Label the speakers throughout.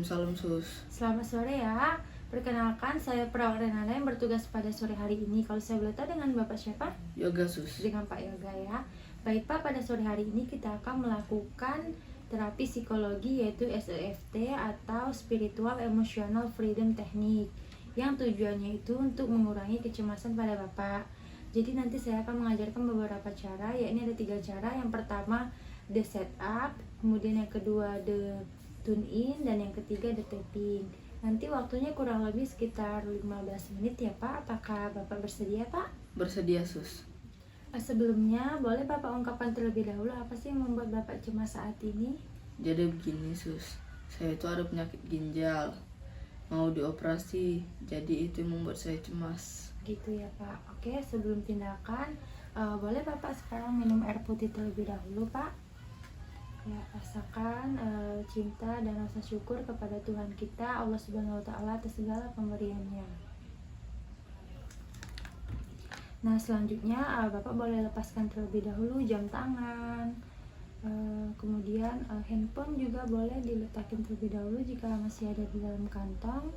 Speaker 1: Waalaikumsalam sus.
Speaker 2: Selamat sore ya. Perkenalkan, saya Perawat Renana yang bertugas pada sore hari ini. Kalau saya boleh tahu dengan Bapak siapa?
Speaker 1: Yoga sus.
Speaker 2: Dengan Pak Yoga ya. Baik Pak, pada sore hari ini kita akan melakukan terapi psikologi yaitu SEFT atau Spiritual Emotional Freedom Technique, yang tujuannya itu untuk mengurangi kecemasan pada Bapak. Jadi nanti saya akan mengajarkan beberapa cara, yakni ada 3 cara. Yang pertama the setup, kemudian yang kedua the tune in, dan yang ketiga the tapping. Nanti waktunya kurang lebih sekitar 15 menit ya Pak. Apakah Bapak bersedia Pak?
Speaker 1: Bersedia sus.
Speaker 2: Sebelumnya boleh Bapak ungkapkan terlebih dahulu apa sih yang membuat Bapak cemas saat ini?
Speaker 1: Jadi begini sus, saya itu ada penyakit ginjal, mau dioperasi, jadi itu yang membuat saya cemas.
Speaker 2: Gitu ya Pak. Oke, sebelum tindakan, boleh Bapak sekarang minum air putih terlebih dahulu Pak. Ya, rasakan cinta dan rasa syukur kepada Tuhan kita, Allah Subhanahu wa Ta'ala, atas segala pemberiannya. Nah, selanjutnya Bapak boleh lepaskan terlebih dahulu jam tangan, kemudian handphone juga boleh diletakin terlebih dahulu jika masih ada di dalam kantong.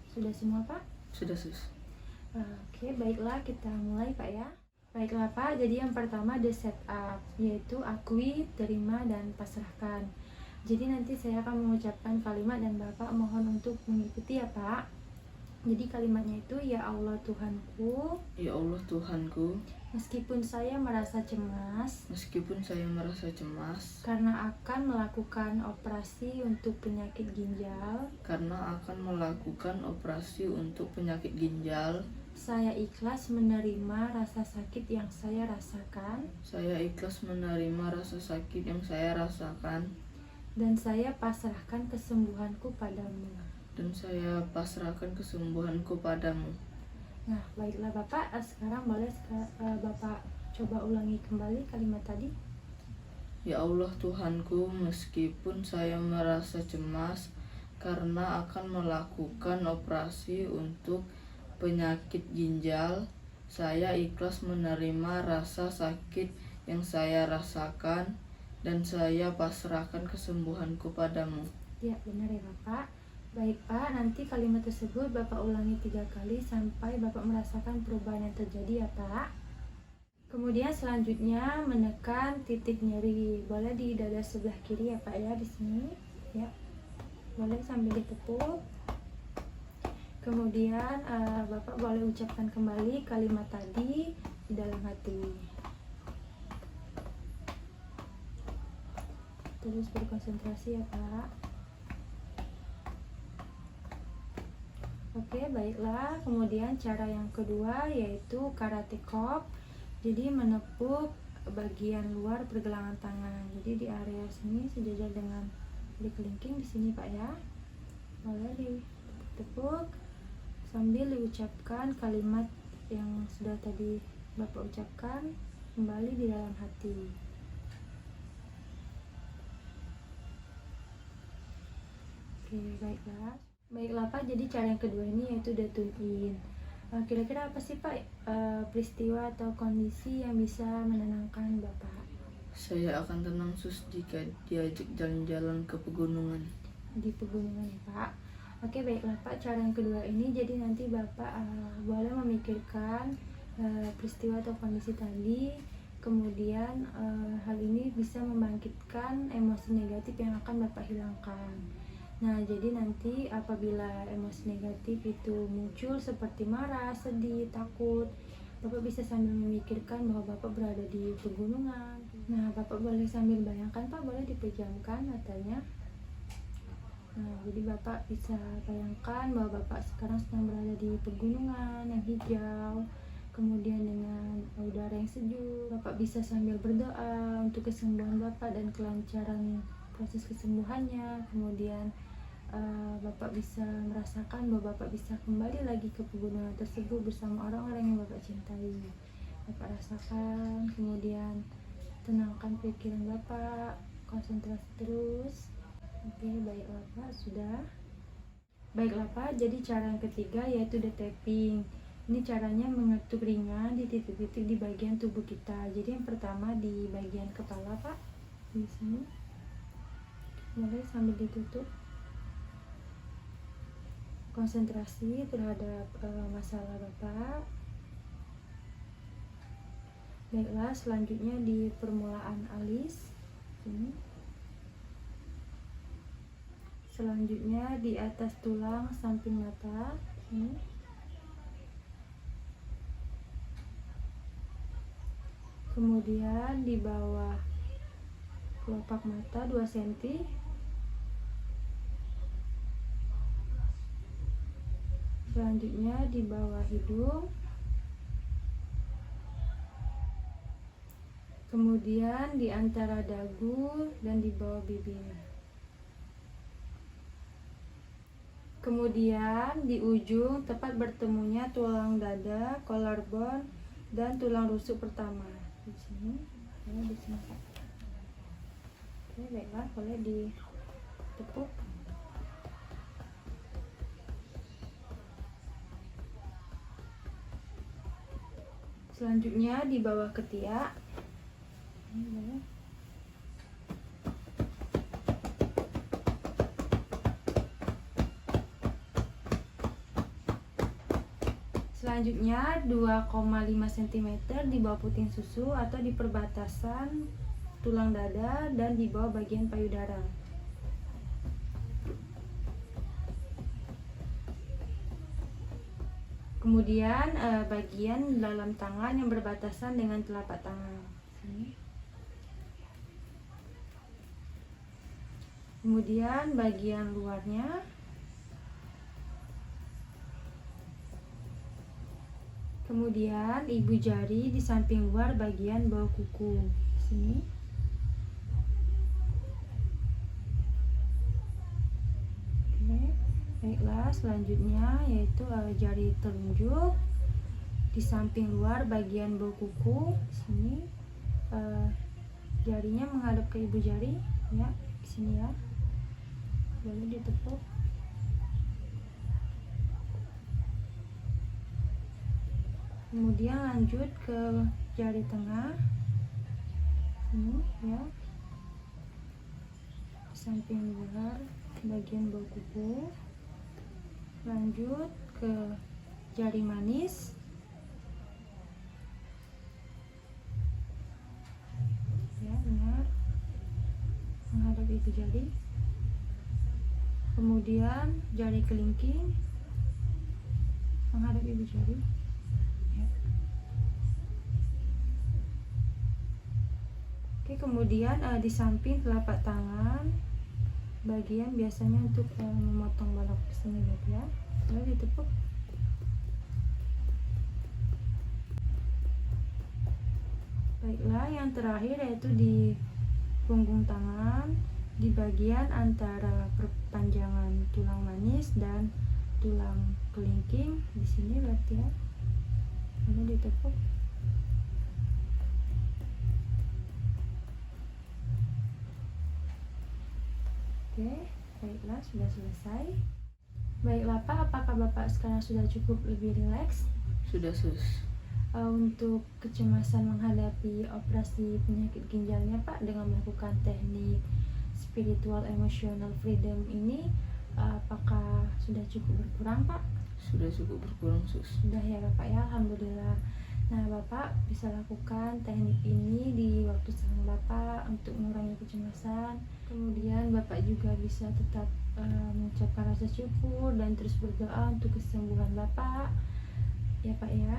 Speaker 2: Sudah semua Pak?
Speaker 1: Sudah sus.
Speaker 2: Oke, baiklah kita mulai Pak ya. Baiklah Pak, jadi yang pertama the setup, yaitu akui, terima, dan pasrahkan. Jadi nanti saya akan mengucapkan kalimat dan Bapak mohon untuk mengikuti ya Pak. Jadi kalimatnya itu, ya Allah Tuhanku,
Speaker 1: Ya Allah Tuhanku,
Speaker 2: meskipun saya merasa cemas
Speaker 1: meskipun saya merasa cemas
Speaker 2: karena akan melakukan operasi untuk penyakit ginjal, saya ikhlas menerima rasa sakit yang saya rasakan, dan saya pasrahkan kesembuhanku padamu. Nah, baiklah Bapak, sekarang boleh Bapak coba ulangi kembali kalimat tadi.
Speaker 1: Ya Allah Tuhanku, meskipun saya merasa cemas karena akan melakukan operasi untuk penyakit ginjal, saya ikhlas menerima rasa sakit yang saya rasakan, dan saya pasrahkan kesembuhanku padamu.
Speaker 2: Ya, benar ya Bapak. Baik Pak, nanti kalimat tersebut Bapak ulangi 3 kali sampai Bapak merasakan perubahan yang terjadi ya Pak. Kemudian selanjutnya menekan titik nyeri, boleh di dada sebelah kiri ya Pak ya, di sini ya. Boleh sambil ditepuk. Kemudian Bapak boleh ucapkan kembali kalimat tadi di dalam hati. Terus berkonsentrasi ya Pak. Oke, baiklah. Kemudian cara yang kedua yaitu karate chop. Jadi menepuk bagian luar pergelangan tangan. Jadi di area sini sejajar dengan di kelingking di sini Pak ya. Boleh ditepuk sambil diucapkan kalimat yang sudah tadi Bapak ucapkan kembali di dalam hati. Oke, baiklah. Baiklah Pak, jadi cara yang kedua ini yaitu the tune in. Kira-kira apa sih Pak peristiwa atau kondisi yang bisa menenangkan Bapak?
Speaker 1: Saya akan tenang sus jika diajak jalan-jalan ke pegunungan.
Speaker 2: Di pegunungan ya Pak. Oke, baiklah Pak, cara yang kedua ini jadi nanti Bapak boleh memikirkan peristiwa atau kondisi tadi. Kemudian hal ini bisa membangkitkan emosi negatif yang akan Bapak hilangkan. Nah, jadi nanti apabila emosi negatif itu muncul seperti marah, sedih, takut, Bapak bisa sambil memikirkan bahwa Bapak berada di pegunungan. Nah, Bapak boleh sambil bayangkan Pak, boleh dipejamkan matanya. Nah, jadi Bapak bisa bayangkan bahwa Bapak sekarang sedang berada di pegunungan yang hijau, kemudian dengan udara yang sejuk. Bapak bisa sambil berdoa untuk kesembuhan Bapak dan kelancaran proses kesembuhannya. Kemudian Bapak bisa merasakan bahwa Bapak bisa kembali lagi ke pegunungan tersebut bersama orang-orang yang Bapak cintai. Bapak rasakan, kemudian tenangkan pikiran Bapak, konsentrasi terus. Oke, baiklah Pak, sudah. Baiklah Pak, jadi cara yang ketiga yaitu the tapping. Ini caranya mengetuk ringan di titik-titik di bagian tubuh kita. Jadi yang pertama di bagian kepala Pak, di sini. Mulai sambil ditutup. Konsentrasi terhadap masalah Bapak. Baiklah, selanjutnya di permulaan alis. Sini. Selanjutnya di atas tulang samping mata. Sini. Kemudian di bawah kelopak mata 2 cm. Selanjutnya di bawah hidung. Kemudian di antara dagu dan di bawah bibir. Kemudian di ujung tepat bertemunya tulang dada, collarbone, dan tulang rusuk pertama. Di sini, ya, di sini. Oke, baiklah, boleh ditepuk. Selanjutnya di bawah ketiak. Ini boleh. Selanjutnya 2,5 cm di bawah puting susu atau di perbatasan tulang dada dan di bawah bagian payudara. Kemudian bagian dalam tangan yang berbatasan dengan telapak tangan. Sini. Kemudian bagian luarnya. Kemudian ibu jari di samping luar bagian bawah kuku. Sini. Oke, baiklah, selanjutnya yaitu jari telunjuk di samping luar bagian bawah kuku. Sini. Jarinya menghadap ke ibu jari, ya, di sini ya. Boleh ditepuk. Kemudian lanjut ke jari tengah, ini ya, samping luar bagian bawah kuku. Lanjut ke jari manis, ya, benar, menghadap ibu jari. Kemudian jari kelingking menghadap ibu jari. Oke, kemudian di samping telapak tangan bagian biasanya untuk memotong balok sini ya, lalu ditepuk. Baiklah, yang terakhir yaitu di punggung tangan di bagian antara perpanjangan tulang manis dan tulang kelingking di sini berarti ya, lalu ditepuk. Oke, baiklah, sudah selesai. Baiklah Pak, apakah Bapak sekarang sudah cukup lebih rileks?
Speaker 1: Sudah, Sus.
Speaker 2: Untuk kecemasan menghadapi operasi penyakit ginjalnya Pak dengan melakukan teknik spiritual emotional freedom ini, apakah sudah cukup berkurang Pak?
Speaker 1: Sudah cukup berkurang, Sus.
Speaker 2: Sudah ya Bapak ya, Alhamdulillah. Nah, Bapak bisa lakukan teknik ini di waktu senang Bapak untuk mengurangi kecemasan. Kemudian Bapak juga bisa tetap mengucapkan rasa syukur dan terus berdoa untuk kesembuhan Bapak, ya Pak ya.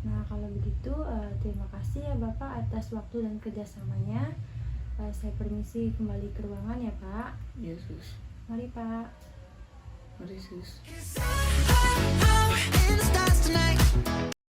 Speaker 2: Nah, kalau begitu terima kasih ya Bapak atas waktu dan kerjasamanya. Saya permisi kembali ke ruangan ya Pak.
Speaker 1: Ya, Sus.
Speaker 2: Mari Pak.
Speaker 1: Mari, Sus.